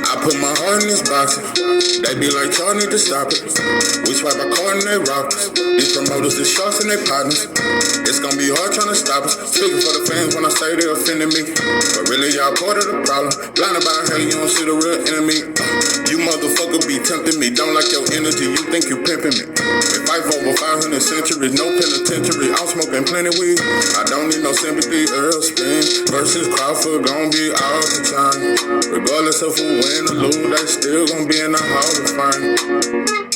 I put my heart in this box. They be like, y'all need to stop it. We swipe our card and they rock us. These promoters, the sharks and they partners. It's gonna be hard trying to stop us. Speaking for the fans when I say they offended me. But really, y'all part of the problem. Blinded by how you don't see the real enemy. You motherfucker be tempting me. Don't like your energy, you think you pimping me. If I over 500 centuries, no penitentiary. I'm smoking plenty weed. I don't need no sympathy, Earl Spin. Versus Crawford, gon' be all the time. Regardless of who win or lose, they still gon' be in the Hall of Fame.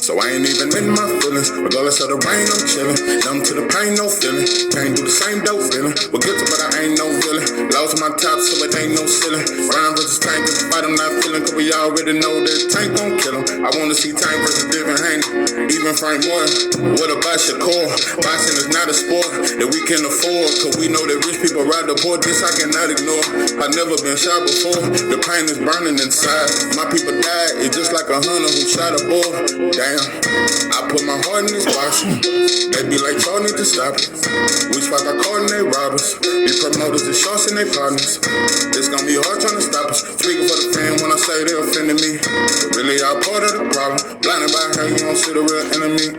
So I ain't even in my feelings. Regardless of the rain, I'm chillin'. Numb to the pain, no feeling. Can't do the same dope feeling. We're guilty, but I ain't no villain. Lost my top, so it ain't no ceiling. Ryan versus Tank, it's a fight I'm not feeling. Cause we already know that Tank gon' kill him. I wanna see Tank versus Devin Haney. Even Frank Moore. What about Shakur? Boxing is not a sport that we can afford. Cause we know that rich people ride the poor. This I cannot ignore. I never been shot before. The pain is burning inside. My people died. It's just like a hunter who shot a boar. Damn. I put my heart in this box. They be like, y'all need to stop it. We swipe our card and they rob us. These promoters, the sharks and they partners. It's gonna be hard trying to stop us. Speaking for the fan when I say they offended me. But really, y'all part of the problem. Blinded by how you don't see the real enemy.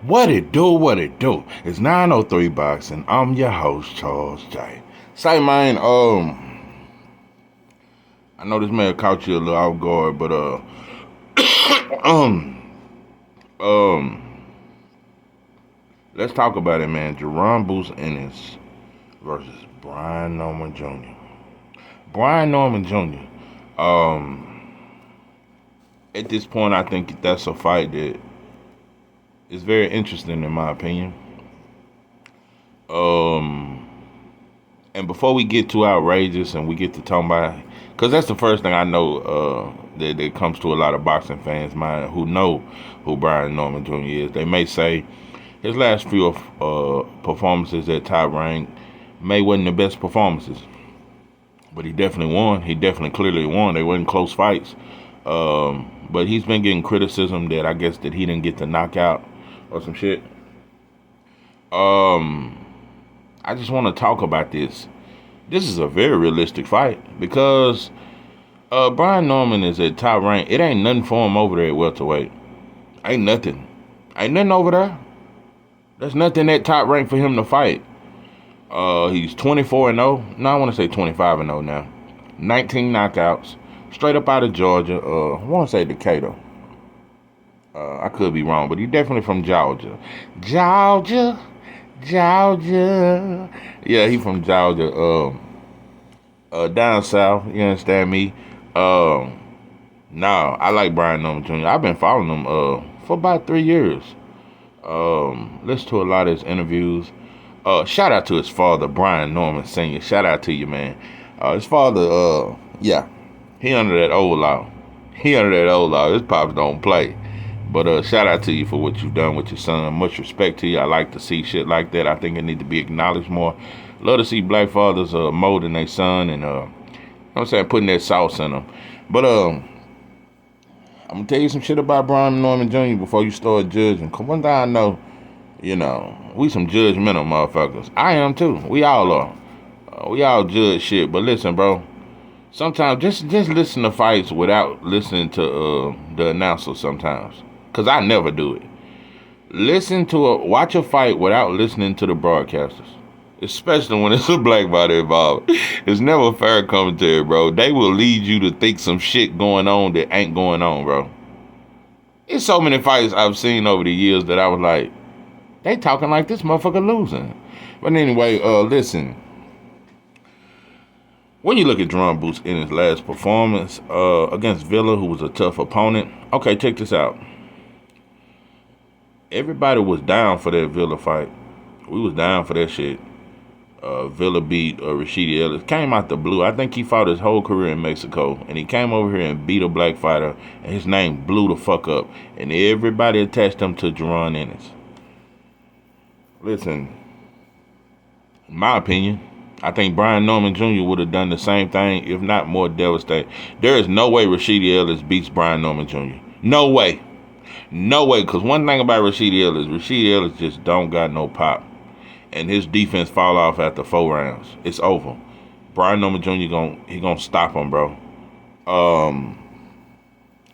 What it do, what it do? It's 903 Boxing. I'm your host, Charles J. Say, man, I know this may have caught you a little off guard, but let's talk about it, man. Jaron Boots Ennis versus Brian Norman Jr. Brian Norman Jr. At this point, I think that's a fight that is very interesting in my opinion. And before we get too outrageous and we get to talking about, because that's the first thing I know that comes to a lot of boxing fans' mind who know who Brian Norman Jr. is. They may say his last few performances at top rank may wasn't the best performances, but he definitely won. He definitely clearly won. They weren't close fights, but he's been getting criticism that I guess that he didn't get the knockout or some shit. I just want to talk about this. This is a very realistic fight because Brian Norman is at top rank. It ain't nothing for him over there at welterweight. Ain't nothing. Ain't nothing over there. There's nothing at top rank for him to fight. He's 24-0. No, I want to say 25-0 now. 19 knockouts. Straight up out of Georgia. I want to say Decatur. I could be wrong, but he's definitely from Georgia. Georgia. Yeah, he from Georgia. Down south, you understand me? I like Brian Norman Jr. I've been following him for about 3 years. Listen to a lot of his interviews. Shout out to his father, Brian Norman Sr. Shout out to you, man. His father, he under that old law. His pops don't play. But shout out to you for what you've done with your son. Much respect to you. I like to see shit like that. I think it need to be acknowledged more. Love to see black fathers molding their son and, you know what I'm saying, putting that sauce in them. But I'm going to tell you some shit about Brian Norman Jr. before you start judging. Because one thing I know, you know, we some judgmental motherfuckers. I am too. We all are. We all judge shit. But listen, bro. Sometimes just listen to fights without listening to the announcer sometimes. Because I never do it. Watch a fight without listening to the broadcasters. Especially when it's a black body involved. It's never fair commentary, bro. They will lead you to think some shit going on that ain't going on, bro. It's so many fights I've seen over the years that I was like, they talking like this motherfucker losing. But anyway, listen. When you look at Jaron Boots in his last performance against Villa, who was a tough opponent. Okay, check this out. Everybody was down for that Villa fight. We was down for that shit. Villa beat Rashidi Ellis. Came out the blue. I think he fought his whole career in Mexico. And he came over here and beat a black fighter. And his name blew the fuck up. And everybody attached him to Jaron Ennis. Listen. In my opinion, I think Brian Norman Jr. would have done the same thing, if not more devastating. There is no way Rashidi Ellis beats Brian Norman Jr. No way. No way, because one thing about Rashidi Ellis just don't got no pop. and his defense fall off after 4 rounds, it's over. Brian Norman Jr. gonna stop him, bro.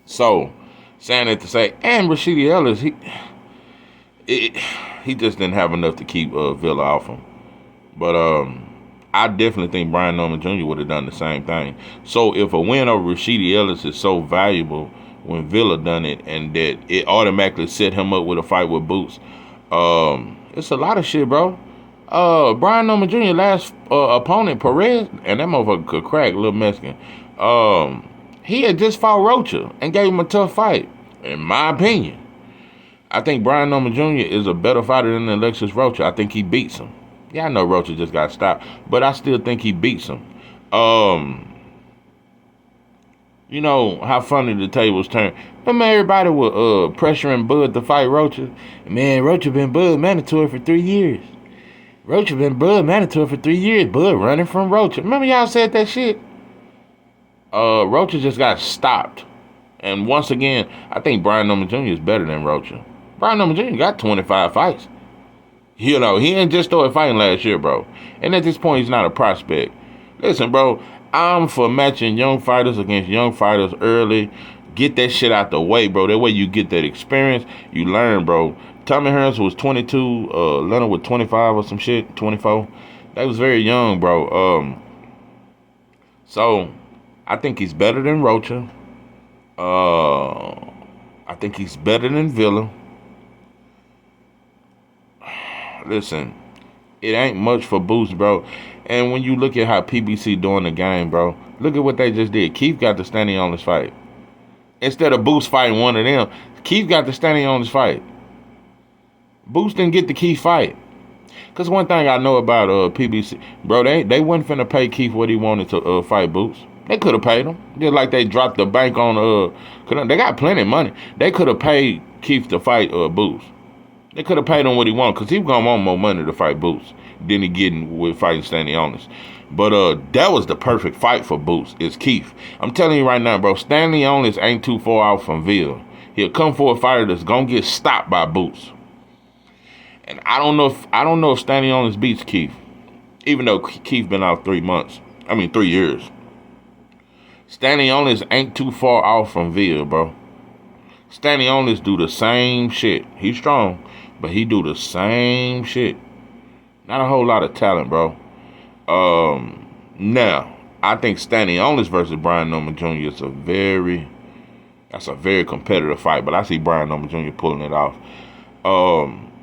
So saying that to say, and Rashidi Ellis, he just didn't have enough to keep Villa off him. But I definitely think Brian Norman Jr. would have done the same thing. So if a win over Rashidi Ellis is so valuable when Villa done it, and that it automatically set him up with a fight with Boots, it's a lot of shit, bro. Brian Norman Jr. last opponent, Perez, and that motherfucker could crack, little Mexican. He had just fought Rocha and gave him a tough fight, in my opinion. I think Brian Norman Jr. is a better fighter than Alexis Rocha. I think he beats him. Yeah, I know Rocha just got stopped, but I still think he beats him. You know how funny the tables turn. Remember everybody was pressuring Bud to fight Rocha? Man, Rocha been Bud mandatory for 3 years. Rocha been Bud mandatory for 3 years. Bud running from Rocha. Remember y'all said that shit? Rocha just got stopped. And once again, I think Brian Norman Jr. is better than Rocha. Brian Norman Jr. got 25 fights. You know, he ain't just started fighting last year, bro. And at this point, he's not a prospect. Listen, bro, I'm for matching young fighters against young fighters early. Get that shit out the way, bro. That way you get that experience. You learn, bro. Tommy Hearns was 22. Leonard was 25 or some shit, 24. They was very young, bro. So I think he's better than Rocha. I think he's better than Villa. Listen, it ain't much for Boost, bro. And when you look at how PBC doing the game, bro, look at what they just did. Keith got the standing on this fight. Instead of Boost fighting one of them, Keith got the standing on this fight. Boost didn't get the Keith fight. Because one thing I know about PBC, bro, they wasn't finna pay Keith what he wanted to fight Boost. They could have paid him. Just like they dropped the bank on, they got plenty of money. They could have paid Keith to fight Boost. They could have paid him what he wanted, because he was going to want more money to fight Boots than he getting with fighting Stanley Honest. But that was the perfect fight for Boots, is Keith. I'm telling you right now, bro, Stanley Honest ain't too far out from Ville. He'll come for a fighter that's going to get stopped by Boots. And I don't know if Stanley Honest beats Keith, even though Keith been out 3 years. Stanley Honest ain't too far off from Ville, bro. Stanley Honest do the same shit. He's strong, but he do the same shit. Not a whole lot of talent, bro. Now, I think Stanley Honest versus Brian Norman Jr. is a very competitive fight, but I see Brian Norman Jr. pulling it off.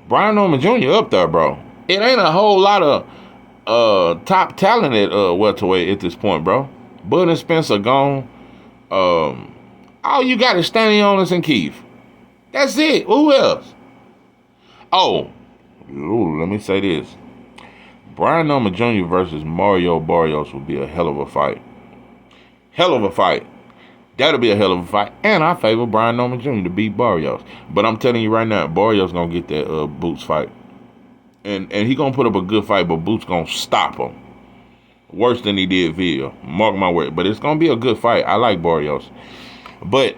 Brian Norman Jr. up there, bro. It ain't a whole lot of top talent at welterweight at this point, bro. Bud and Spencer gone. All you got is Stanley Honest and Keith. That's it. Who else? Let me say this. Brian Norman Jr. versus Mario Barrios would be a hell of a fight. Hell of a fight. That'll be a hell of a fight. And I favor Brian Norman Jr. to beat Barrios. But I'm telling you right now, Barrios gonna get that Boots fight. And he gonna put up a good fight, but Boots gonna stop him. Worse than he did Ville. Mark my word. But it's gonna be a good fight. I like Barrios. But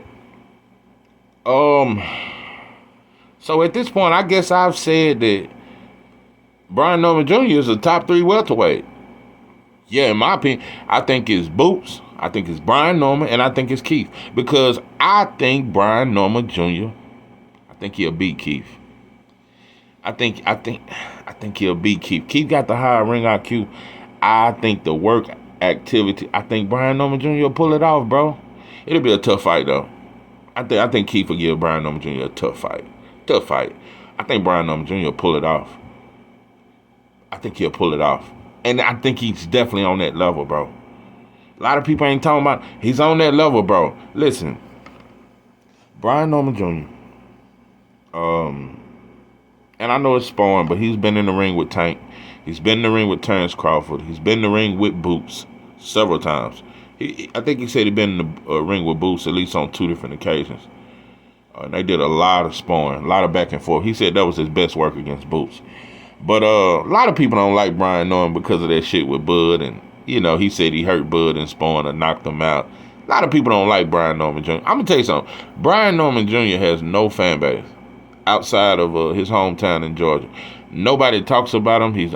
so at this point, I guess I've said that Brian Norman Jr. is a top 3 welterweight. Yeah, in my opinion, I think it's Boots, I think it's Brian Norman, and I think it's Keith. Because I think Brian Norman Jr., I think he'll beat Keith. I think he'll beat Keith. Keith got the higher ring IQ. I think the work activity, I think Brian Norman Jr. will pull it off, bro. It'll be a tough fight, though. I think Keith will give Brian Norman Jr. a tough fight. Tough fight. I think Brian Norman Jr. will pull it off. I think he'll pull it off. And I think he's definitely on that level, bro. A lot of people ain't talking about, he's on that level, bro. Listen, Brian Norman Jr., and I know it's sparring, but he's been in the ring with Tank. He's been in the ring with Terrence Crawford. He's been in the ring with Boots several times. I think he said he'd been in the ring with Boots at least on 2 different occasions. And they did a lot of sparring, a lot of back and forth. He said that was his best work against Boots. But a lot of people don't like Brian Norman because of that shit with Bud. And, you know, he said he hurt Bud in sparring or knocked him out. A lot of people don't like Brian Norman Jr. I'm going to tell you something. Brian Norman Jr. has no fan base outside of his hometown in Georgia. Nobody talks about him. He's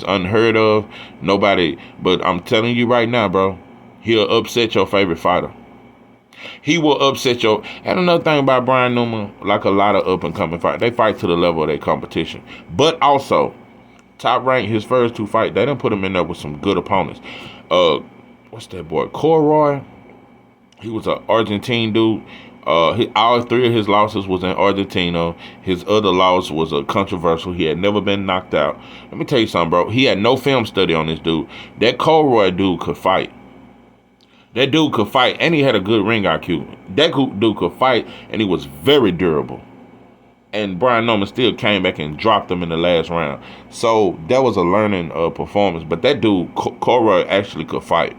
unheard of. Nobody. But I'm telling you right now, bro, he'll upset your favorite fighter. He will upset your. And another thing about Brian Newman, like a lot of up and coming fighters, they fight to the level of their competition. But also, Top Rank, his first 2 fights, they done put him in there with some good opponents. What's that boy? Corroy. He was an Argentine dude. All 3 of his losses was in Argentina. His other loss was a controversial. He had never been knocked out. Let me tell you something, bro. He had no film study on this dude. That Corroy dude could fight. That dude could fight, and he had a good ring IQ. That dude could fight, and he was very durable. And Brian Norman still came back and dropped him in the last round. So that was a learning performance. But that dude, Corroy, actually could fight.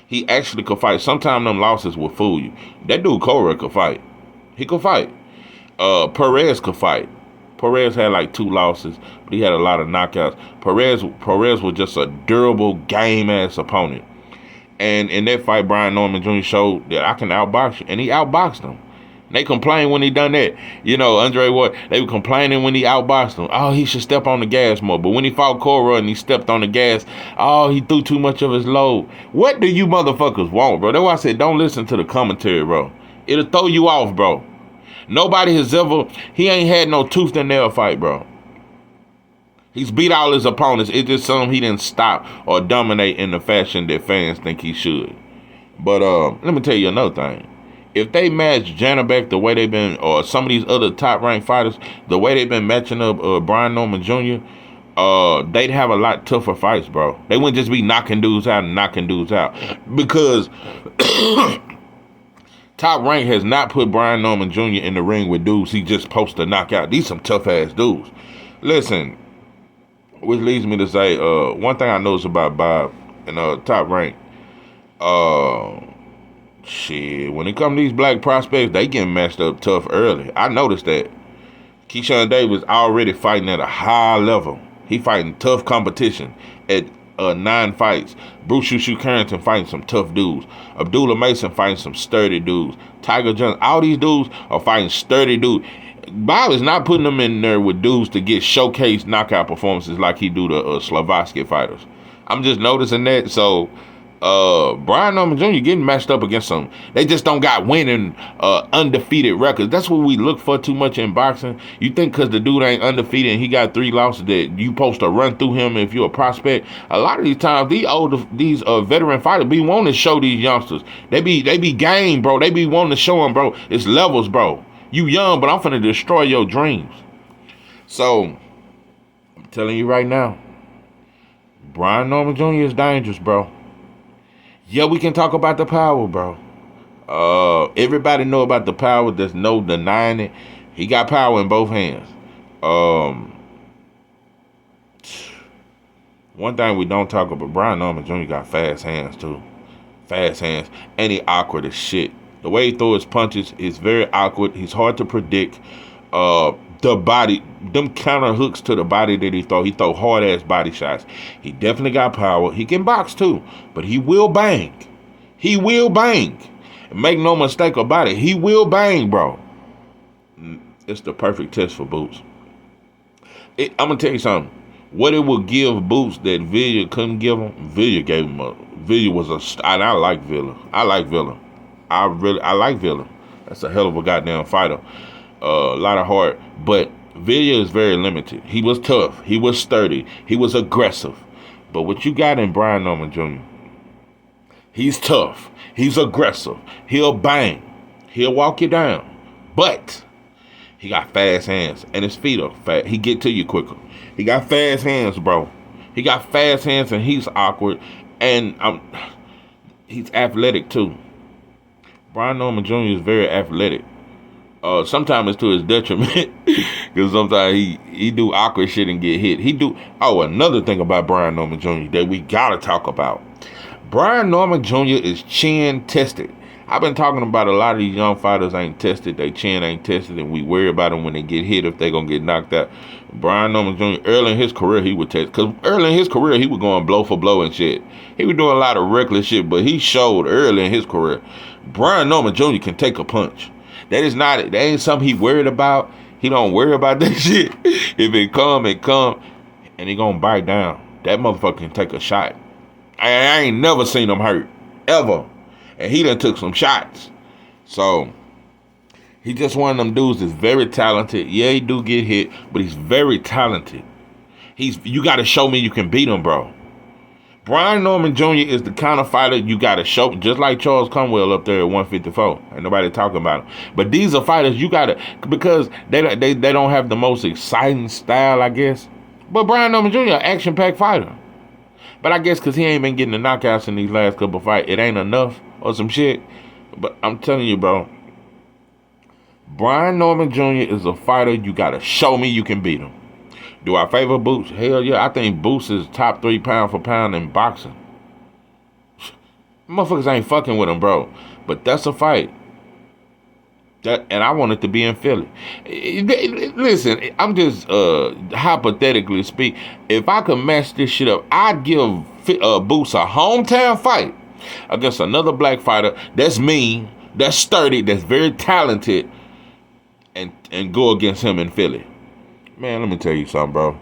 He actually could fight. Sometimes them losses will fool you. That dude, Corroy, could fight. He could fight. Perez could fight. Perez had like 2 losses, but he had a lot of knockouts. Perez was just a durable, game-ass opponent. And in that fight, Brian Norman Jr. showed that I can outbox you. And he outboxed him. They complained when he done that. You know, Andre Ward, they were complaining when he outboxed him. Oh, he should step on the gas more. But when he fought Corroy and he stepped on the gas, oh, he threw too much of his load. What do you motherfuckers want, bro? That's why I said don't listen to the commentary, bro. It'll throw you off, bro. Nobody has ever, he ain't had no tooth and nail fight, bro. He's beat all his opponents. It's just something he didn't stop or dominate in the fashion that fans think he should. But let me tell you another thing. If they match Janabek the way they've been, or some of these other top-ranked fighters, the way they've been matching up Brian Norman Jr., they'd have a lot tougher fights, bro. They wouldn't just be knocking dudes out and knocking dudes out. Because Top Rank has not put Brian Norman Jr. in the ring with dudes he just supposed to knock out. These some tough-ass dudes. Listen, which leads me to say, one thing I noticed about Bob and Top Rank, shit, when it comes to these black prospects, they getting matched up tough early. I noticed that. Keyshawn Davis already fighting at a high level. He fighting tough competition at 9 fights. Bruce Shushu Carrington fighting some tough dudes. Abdullah Mason fighting some sturdy dudes. Tiger Jones, all these dudes are fighting sturdy dudes. Bob is not putting them in there with dudes to get showcase knockout performances like he do the Slovakia fighters. I'm just noticing that. So Brian Norman Jr. getting matched up against some. They just don't got winning undefeated records. That's what we look for too much in boxing. You think because the dude ain't undefeated and he got 3 losses that you supposed to run through him if you're a prospect? A lot of these times, these veteran fighters be wanting to show these youngsters. They be game, bro. They be wanting to show them, bro. It's levels, bro. You young, but I'm finna destroy your dreams. So I'm telling you right now, Brian Norman Jr. is dangerous, bro. Yeah, we can talk about the power, bro. Everybody know about the power. There's no denying it. He got power in both hands. One thing we don't talk about, Brian Norman Jr. got fast hands too. Fast hands. And he awkward as shit. The way he throws his punches is very awkward. He's hard to predict. The body, them counter hooks to the body that he throw hard ass body shots. He definitely got power. He can box too, but he will bang. He will bang. Make no mistake about it. He will bang, bro. It's the perfect test for Boots. I'm gonna tell you something. What it would give Boots that Villa couldn't give him, Villa gave him. Villa was a. And I like Villa. I like Villa. I like Villa. That's a hell of a goddamn fighter. A lot of heart. But Villa is very limited. He was tough. He was sturdy. He was aggressive. But what you got in Brian Norman Jr., he's tough. He's aggressive. He'll bang. He'll walk you down. But he got fast hands. And his feet are fast. He get to you quicker. He got fast hands, bro. He got fast hands and he's awkward. And he's athletic too. Brian Norman Jr. is very athletic. Sometimes it's to his detriment because sometimes he do awkward shit and get hit. Another thing about Brian Norman Jr. that we gotta talk about. Brian Norman Jr. is chin tested. I've been talking about a lot of these young fighters ain't tested. Their chin ain't tested, and we worry about them when they get hit if they gonna get knocked out. Brian Norman Jr. early in his career he would test, because early in his career he was going blow for blow and shit. He was doing a lot of reckless shit, but he showed early in his career Brian Norman Jr. can take a punch. That ain't something he worried about. He don't worry about that shit. If it come, and he gonna bite down. That motherfucker can take a shot. I ain't never seen him hurt, ever. And he done took some shots. So, he just one of them dudes that's very talented. Yeah, he do get hit, but he's very talented. You gotta show me you can beat him, bro. Brian Norman Jr. is the kind of fighter you gotta show, just like Charles Conwell up there at 154. Ain't nobody talking about him. But these are fighters you gotta, because they don't have the most exciting style, I guess. But Brian Norman Jr. an action-packed fighter. But I guess because he ain't been getting the knockouts in these last couple of fights, it ain't enough or some shit. But I'm telling you, bro, Brian Norman Jr. is a fighter you gotta show me you can beat him. Do I favor Boots? Hell yeah, I think Boots is top 3 pound for pound in boxing. Motherfuckers ain't fucking with him, bro. But that's a fight. And I want it to be in Philly. Listen, I'm just hypothetically speak. If I could match this shit up, I'd give Boots a hometown fight against another black fighter that's mean, that's sturdy, that's very talented, and go against him in Philly. Man, let me tell you something, bro.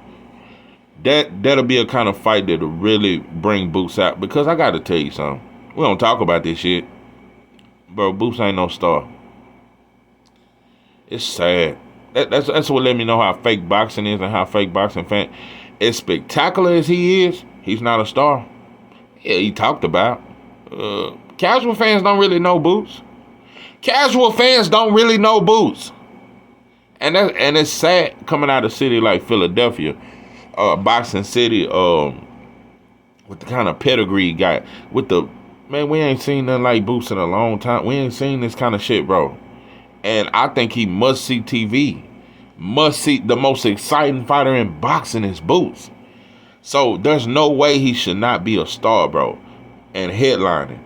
That'll be a kind of fight that'll really bring Boots out. Because I gotta tell you something. We don't talk about this shit. Bro, Boots ain't no star. It's sad. That's what let me know how fake boxing is and how fake boxing fan. As spectacular as he is, he's not a star. Yeah, he talked about. Casual fans don't really know Boots. Casual fans don't really know Boots. And it's sad coming out of a city like Philadelphia, boxing city, with the kind of pedigree he got. Man, we ain't seen nothing like Boots in a long time. We ain't seen this kind of shit, bro. And I think he must see TV. Must see the most exciting fighter in boxing is Boots. So there's no way he should not be a star, bro. And headlining.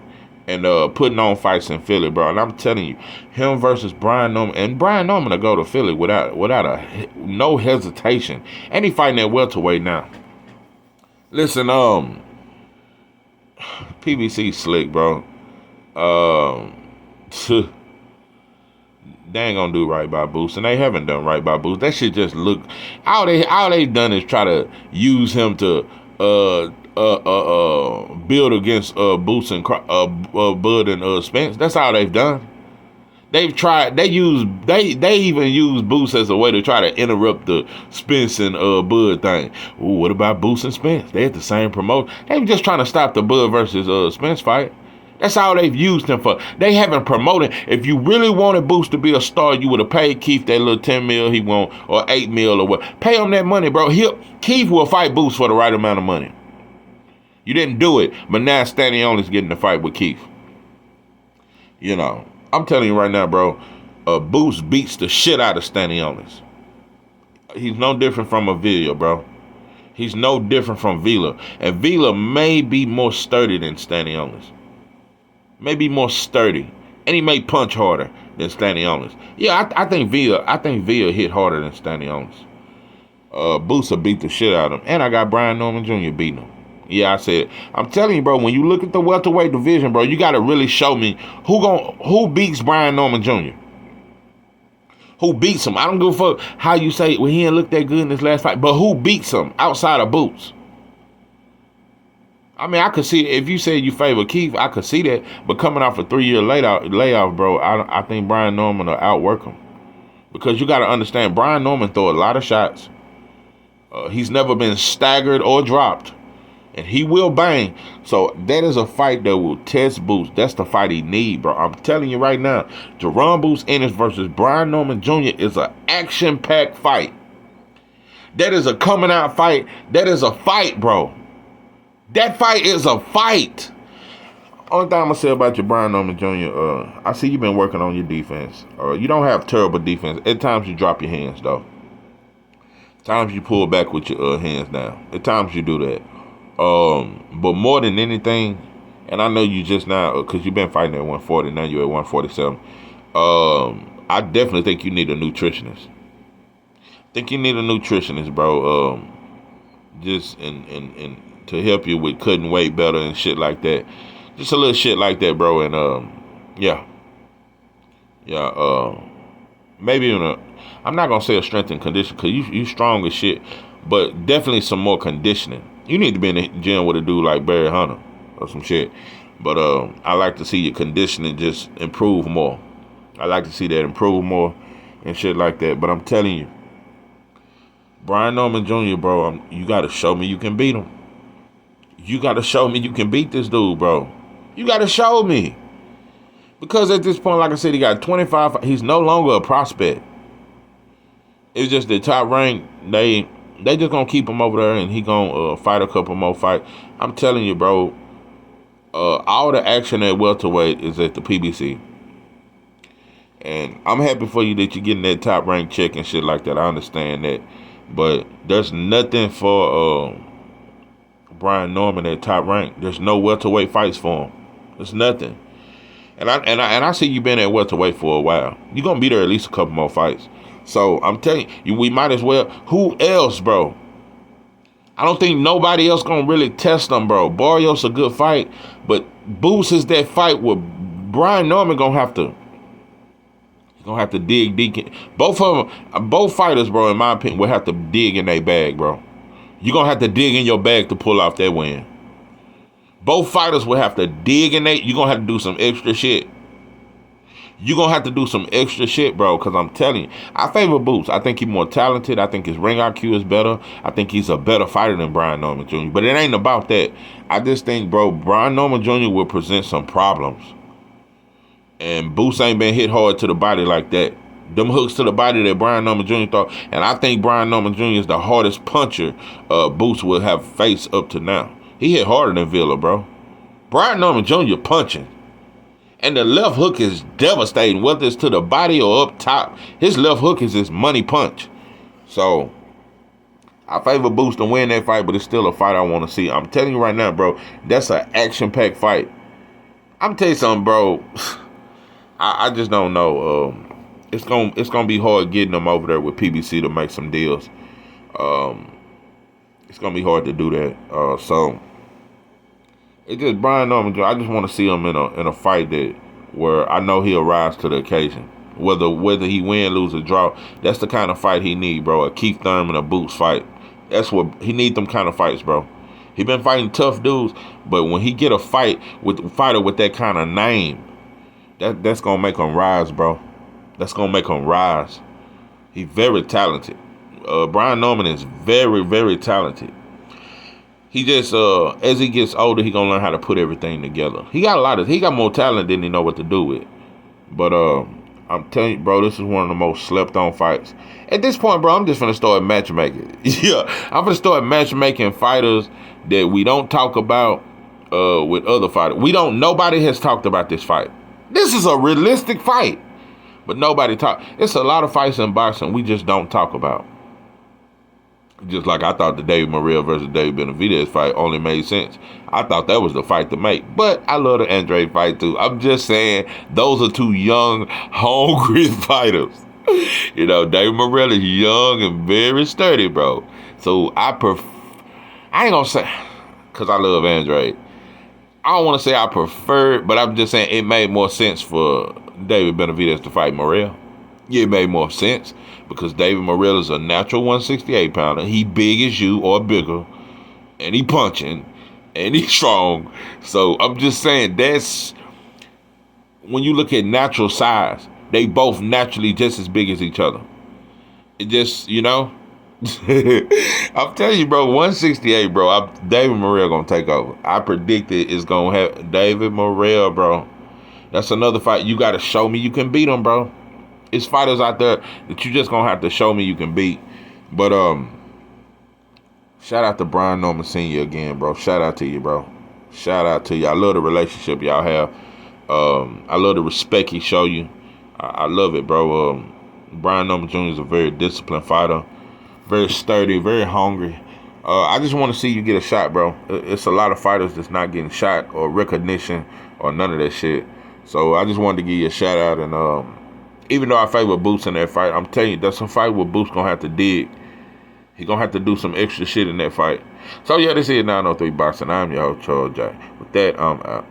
And putting on fights in Philly, bro. And I'm telling you, him versus Brian Norman. And Brian Norman will go to Philly without no hesitation. And he fighting at welterweight now. Listen, PBC slick, bro. They ain't gonna do right by Boots, and they haven't done right by Boots. That shit just look. All they done is try to use him to build against Boots and Bud and Spence. That's all they've done. They've tried. They even use Boots as a way to try to interrupt the Spence and Bud thing. Ooh, what about Boots and Spence? They had the same promotion. They were just trying to stop the Bud versus Spence fight. That's all they've used him for. They haven't promoted. If you really wanted Boots to be a star, you would have paid Keith that little 10 mil he want, or 8 mil or what. Pay him that money, bro. Keith will fight Boots for the right amount of money. You didn't do it, but now Stanionis getting the fight with Keith. You know, I'm telling you right now, bro, Boots beats the shit out of Stanionis. He's no different from a Villa, bro. He's no different from Villa. And Villa may be more sturdy than Stanionis. Maybe more sturdy, and he may punch harder than Stanionis. Yeah, I think Villa hit harder than Stanionis. Boots will beat the shit out of him, and I got Brian Norman Jr. beating him. Yeah, I said, I'm telling you, bro. When you look at the welterweight division, bro, you got to really show me who beats Brian Norman Jr. Who beats him? I don't give a fuck how you say it. Well, he didn't look that good in this last fight, but who beats him outside of Boots? I mean, I could see, if you say you favor Keith, I could see that. But coming off a 3-year layoff, bro, I think Brian Norman will outwork him. Because you got to understand, Brian Norman throw a lot of shots. He's never been staggered or dropped. And he will bang. So that is a fight that will test Boots. That's the fight he need, bro. I'm telling you right now, Jaron Boots Ennis versus Brian Norman Jr. is an action-packed fight. That is a coming out fight. That is a fight, bro. That fight is a fight. Only thing I'm going to say about your Brian Norman Jr., I see you've been working on your defense. You don't have terrible defense. At times you drop your hands, though. At times you pull back with your hands down. At times you do that. But more than anything, and I know you just now, because you've been fighting at 140, now you're at 147. I definitely think you need a nutritionist. Bro. Just in to help you with cutting weight better and shit like that. Just a little shit like that, bro. And maybe I'm not gonna say a strength and condition because you strong as shit, but definitely some more conditioning. You need to be in the gym with a dude like Barry Hunter or some shit. But I like to see your conditioning just improve more. I like to see that improve more and shit like that. But I'm telling you, Brian Norman Jr., bro, you got to show me you can beat him. You got to show me you can beat this dude, bro. You got to show me. Because at this point, like I said, he got 25. He's no longer a prospect. It's just the top rank. They just going to keep him over there and he going to fight a couple more fights. I'm telling you, bro, all the action at welterweight is at the PBC. And I'm happy for you that you're getting that top rank check and shit like that. I understand that. But there's nothing for Brian Norman at top rank. There's no welterweight fights for him. There's nothing. And I see you been at welterweight for a while. You're gonna be there at least a couple more fights. So I'm telling you, we might as well. Who else, bro? I don't think nobody else gonna really test them, bro. Barrios a good fight, but Boots is that fight where Brian Norman gonna have to. He's gonna have to dig deep. Both of them, both fighters, bro, in my opinion, will have to dig in their bag, bro. You're gonna have to dig in your bag to pull off that win. Both fighters will have to dig in you're gonna have to do some extra shit. You're gonna have to do some extra shit, bro, because I'm telling you, I favor Boots. I think he's more talented. I think his ring IQ is better. I think he's a better fighter than Brian Norman Jr. But it ain't about that. I just think, bro, Brian Norman Jr. will present some problems. And Boots ain't been hit hard to the body like that. Them hooks to the body that Brian Norman Jr. thought. And I think Brian Norman Jr. is the hardest puncher Boots will have faced up to now. He hit harder than Villa, bro. Brian Norman Jr. punching. And the left hook is devastating, whether it's to the body or up top. His left hook is his money punch. So, I favor Boots to win that fight, but it's still a fight I want to see. I'm telling you right now, bro, that's an action-packed fight. I'm telling you something, bro. I just don't know. It's gonna be hard getting them over there with PBC to make some deals. It's gonna be hard to do that. So it's just Brian Norman Jr. I just want to see him in a fight where I know he'll rise to the occasion. Whether he win, lose, or draw, that's the kind of fight he need, bro. A Keith Thurman, a Boots fight. That's what he need. Them kind of fights, bro. He been fighting tough dudes, but when he get a fight with a fighter with that kind of name, that's gonna make him rise, bro. That's gonna make him rise. He's very talented. Brian Norman is very, very talented. He just as he gets older, he gonna learn how to put everything together. He got more talent than he know what to do with. But I'm telling you, bro, this is one of the most slept on fights. At this point, bro, I'm just gonna start matchmaking. Yeah, I'm gonna start matchmaking fighters that we don't talk about with other fighters. Nobody has talked about this fight. This is a realistic fight, but nobody talk. It's a lot of fights in boxing we just don't talk about. Just like I thought the David Morrell versus David Benavidez fight only made sense. I thought that was the fight to make. But I love the Andre fight too. I'm just saying those are two young, hungry fighters. You know, David Morrell is young and very sturdy, bro. So I ain't gonna say, because I love Andre. I don't want to say I prefer, but I'm just saying it made more sense for David Benavidez to fight Morrell. Yeah, it made more sense because David Morrell is a natural 168 pounder. He big as you or bigger, and he punching, and he's strong. So I'm just saying that's when you look at natural size, they both naturally just as big as each other. It just, you know. I'm telling you, bro, 168, bro. David Morrell gonna take over. I predicted it's gonna have David Morrell, bro. That's another fight. You gotta show me you can beat him, bro. It's fighters out there that you just gonna have to show me you can beat. But shout out to Brian Norman Sr. again, bro. Shout out to you, bro. Shout out to you. I love the relationship y'all have. I love the respect he show you. I love it, bro. Brian Norman Jr. is a very disciplined fighter. Very sturdy, very hungry. I just want to see you get a shot, bro. It's a lot of fighters that's not getting shot or recognition or none of that shit. So I just wanted to give you a shout out. And even though I favor Boots in that fight, I'm telling you, that's a fight where Boots going to have to dig. He going to have to do some extra shit in that fight. So yeah, this is 903 Boxing. I'm your host, Charles J. With that, I'm out.